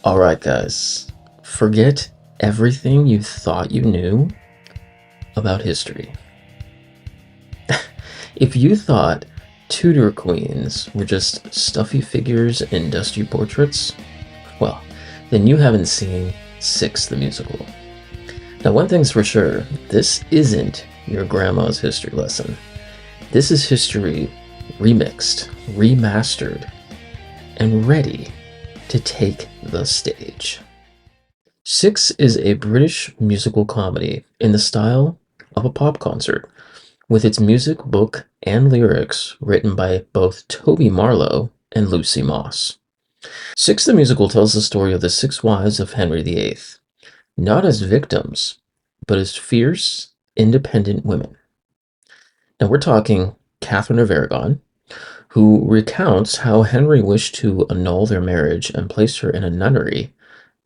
Alright, guys, forget everything you thought you knew about history. If you thought Tudor queens were just stuffy figures in dusty portraits, well, then you haven't seen Six the Musical. Now, one thing's for sure, this isn't your grandma's history lesson. This is history remixed, remastered, and ready to take the stage. Six is a British musical comedy in the style of a pop concert, with its music, book, and lyrics written by both Toby Marlowe and Lucy Moss. Six the Musical tells the story of the six wives of Henry VIII, not as victims, but as fierce, independent women. Now we're talking Catherine of Aragon, who recounts how Henry wished to annul their marriage and place her in a nunnery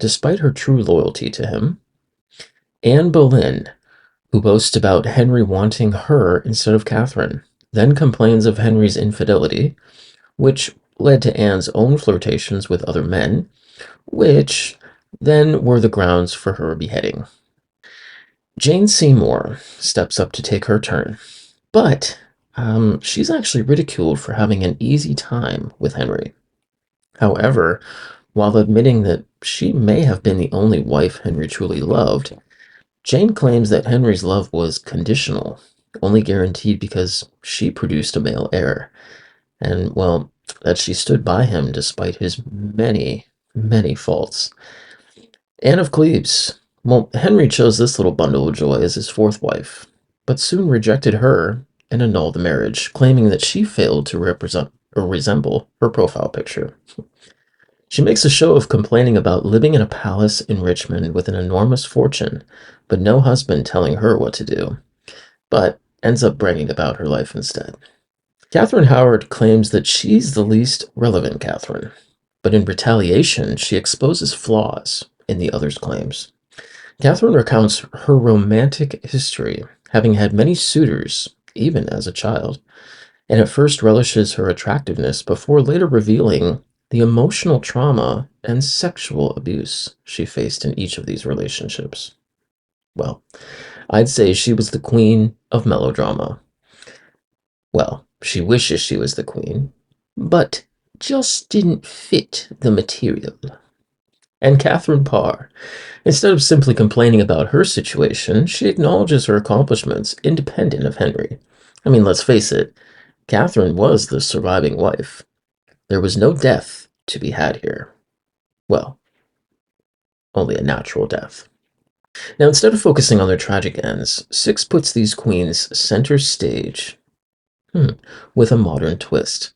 despite her true loyalty to him. Anne Boleyn, who boasts about Henry wanting her instead of Catherine, then complains of Henry's infidelity, which led to Anne's own flirtations with other men, which then were the grounds for her beheading. Jane Seymour steps up to take her turn, but she's actually ridiculed for having an easy time with Henry. However, while admitting that she may have been the only wife Henry truly loved, Jane claims that Henry's love was conditional, only guaranteed because she produced a male heir, and, well, that she stood by him despite his many, many faults. Anne of Cleves. Well, Henry chose this little bundle of joy as his fourth wife, but soon rejected her and annulled the marriage, claiming that she failed to represent or resemble her profile picture. She makes a show of complaining about living in a palace in Richmond with an enormous fortune, but no husband telling her what to do, but ends up bragging about her life instead. Catherine Howard claims that she's the least relevant Catherine, but in retaliation, she exposes flaws in the others' claims. Catherine recounts her romantic history, having had many suitors, even as a child, and at first relishes her attractiveness before later revealing the emotional trauma and sexual abuse she faced in each of these relationships. Well, I'd say she was the queen of melodrama. Well, she wishes she was the queen, but just didn't fit the material. And Catherine Parr, instead of simply complaining about her situation, she acknowledges her accomplishments independent of Henry. I mean, let's face it, Catherine was the surviving wife. There was no death to be had here. Well, only a natural death. Now, instead of focusing on their tragic ends, Six puts these queens center stage with a modern twist.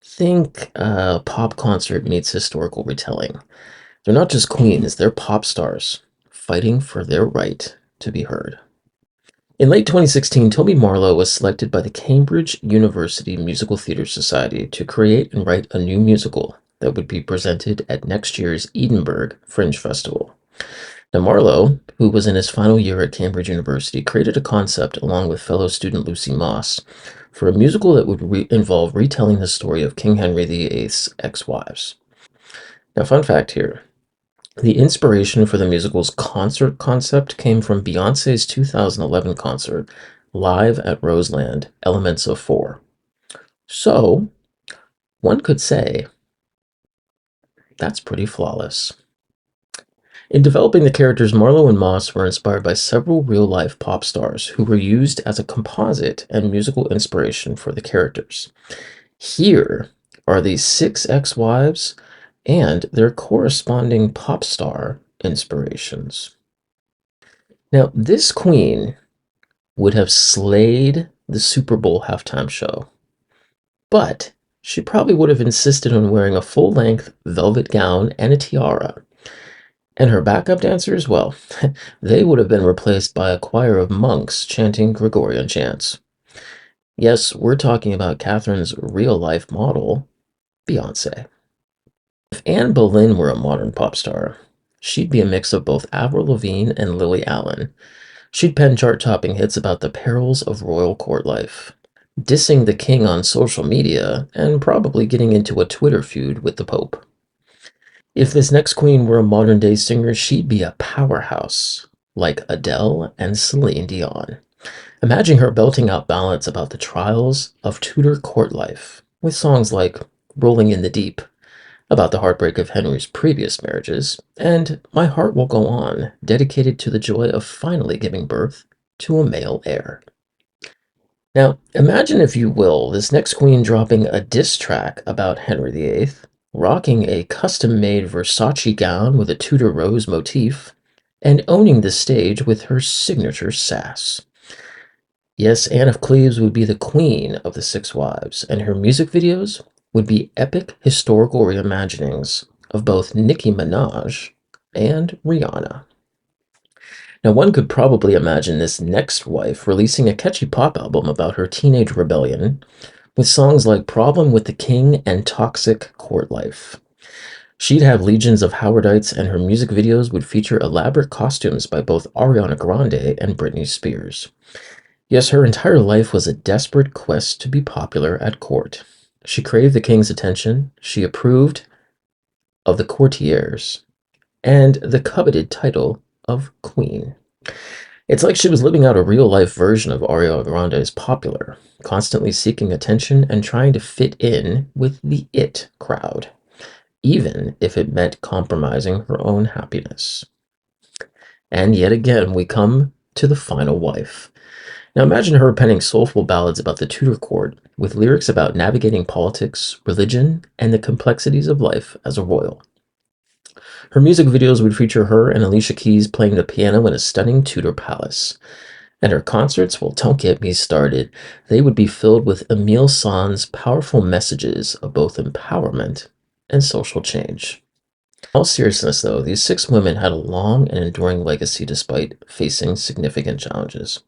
Think pop concert meets historical retelling. They're not just queens, they're pop stars fighting for their right to be heard. In late 2016, Toby Marlowe was selected by the Cambridge University Musical Theatre Society to create and write a new musical that would be presented at next year's Edinburgh Fringe Festival. Now, Marlowe, who was in his final year at Cambridge University, created a concept along with fellow student Lucy Moss for a musical that would involve retelling the story of King Henry VIII's ex-wives. Now, fun fact here. The inspiration for the musical's concert concept came from Beyoncé's 2011 concert, Live at Roseland, Elements of Four. So, one could say, that's pretty flawless. In developing the characters, Marlowe and Moss were inspired by several real-life pop stars who were used as a composite and musical inspiration for the characters. Here are these six ex-wives and their corresponding pop star inspirations. Now, this queen would have slayed the Super Bowl halftime show, but she probably would have insisted on wearing a full-length velvet gown and a tiara. And her backup dancers, well, they would have been replaced by a choir of monks chanting Gregorian chants. Yes, we're talking about Catherine's real-life model, Beyoncé. If Anne Boleyn were a modern pop star, she'd be a mix of both Avril Lavigne and Lily Allen. She'd pen chart-topping hits about the perils of royal court life, dissing the king on social media, and probably getting into a Twitter feud with the Pope. If this next queen were a modern day singer, she'd be a powerhouse, like Adele and Celine Dion. Imagine her belting out ballads about the trials of Tudor court life, with songs like Rolling in the Deep, about the heartbreak of Henry's previous marriages, and My Heart Will Go On, dedicated to the joy of finally giving birth to a male heir. Now, imagine, if you will, this next queen dropping a diss track about Henry VIII, rocking a custom made Versace gown with a Tudor rose motif, and owning the stage with her signature sass. Yes, Anne of Cleves would be the queen of the Six Wives, and her music videos would be epic historical reimaginings of both Nicki Minaj and Rihanna. Now, one could probably imagine this next wife releasing a catchy pop album about her teenage rebellion with songs like Problem with the King and Toxic Court Life. She'd have legions of Howardites, and her music videos would feature elaborate costumes by both Ariana Grande and Britney Spears. Yes, her entire life was a desperate quest to be popular at court. She craved the king's attention, she approved of the courtiers, and the coveted title of queen. It's like she was living out a real life version of Ariana Grande's popular, constantly seeking attention and trying to fit in with the it crowd, even if it meant compromising her own happiness. And yet again, we come to the final wife. Now imagine her penning soulful ballads about the Tudor court, with lyrics about navigating politics, religion, and the complexities of life as a royal. Her music videos would feature her and Alicia Keys playing the piano in a stunning Tudor palace. And her concerts, well, don't get me started. They would be filled with Emile Sand's powerful messages of both empowerment and social change. In all seriousness, though, these six women had a long and enduring legacy despite facing significant challenges.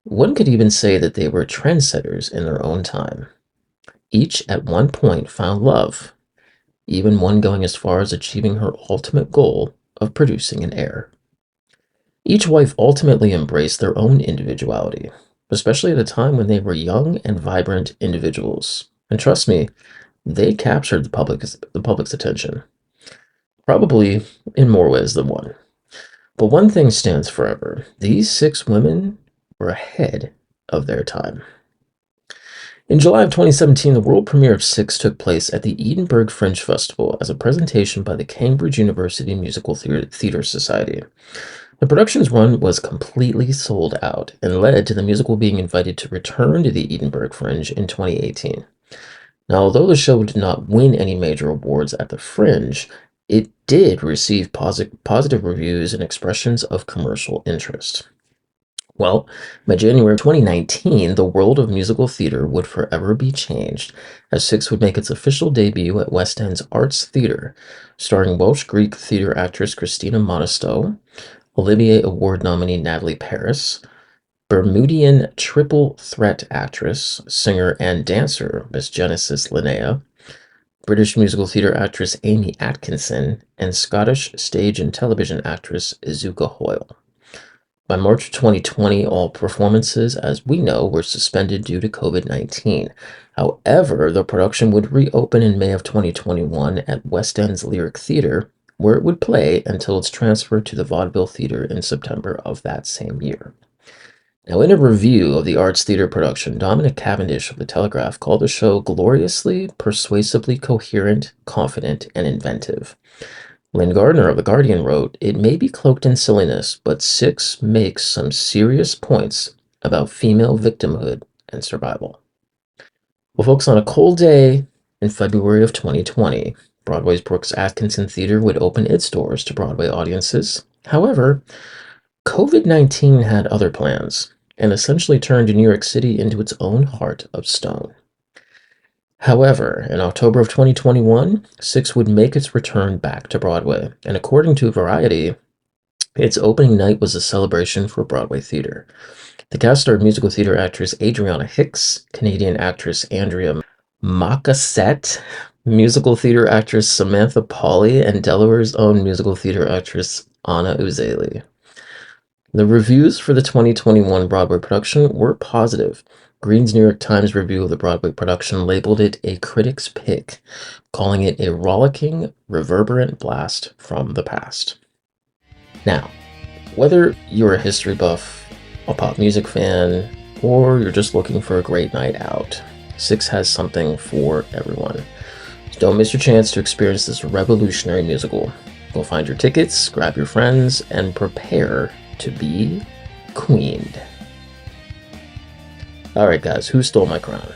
One could even say that they were trendsetters in their own time. Each at one point found love, even one going as far as achieving her ultimate goal of producing an heir. Each wife ultimately embraced their own individuality, especially at a time when they were young and vibrant individuals. And trust me, they captured the public's attention, probably in more ways than one. But one thing stands forever: these six women were ahead of their time. In July of 2017, the world premiere of Six took place at the Edinburgh Fringe Festival as a presentation by the Cambridge University Musical Theatre Society. The production's run was completely sold out and led to the musical being invited to return to the Edinburgh Fringe in 2018. Now, although the show did not win any major awards at the Fringe, it did receive positive reviews and expressions of commercial interest. Well, by January 2019, the world of musical theater would forever be changed, as Six would make its official debut at West End's Arts Theatre, starring Welsh Greek theater actress Christina Monasteau, Olivier Award nominee Natalie Paris, Bermudian triple threat actress, singer, and dancer Miss Genesis Linnea, British musical theater actress Amy Atkinson, and Scottish stage and television actress Izuka Hoyle. By March 2020, all performances, as we know, were suspended due to COVID-19. However, the production would reopen in May of 2021 at West End's Lyric Theatre, where it would play until its transfer to the Vaudeville Theatre in September of that same year. Now, in a review of the Arts Theatre production, Dominic Cavendish of The Telegraph called the show gloriously, persuasively coherent, confident, and inventive. Lynn Gardner of The Guardian wrote, "It may be cloaked in silliness, but Six makes some serious points about female victimhood and survival." Well, folks, on a cold day in February of 2020, Broadway's Brooks Atkinson Theater would open its doors to Broadway audiences. However, COVID-19 had other plans and essentially turned New York City into its own heart of stone. However, in October of 2021, Six would make its return back to Broadway, and according to Variety, its opening night was a celebration for Broadway theater. The cast starred musical theater actress Adriana Hicks, Canadian actress Andrea Mocassette, musical theater actress Samantha Pauly, and Delaware's own musical theater actress Anna Uzeli. The reviews for the 2021 Broadway production were positive, Green's New York Times review of the Broadway production labeled it a critic's pick, calling it a rollicking, reverberant blast from the past. Now, whether you're a history buff, a pop music fan, or you're just looking for a great night out, Six has something for everyone. Don't miss your chance to experience this revolutionary musical. Go find your tickets, grab your friends, and prepare to be queened. Alright guys, who stole my crown?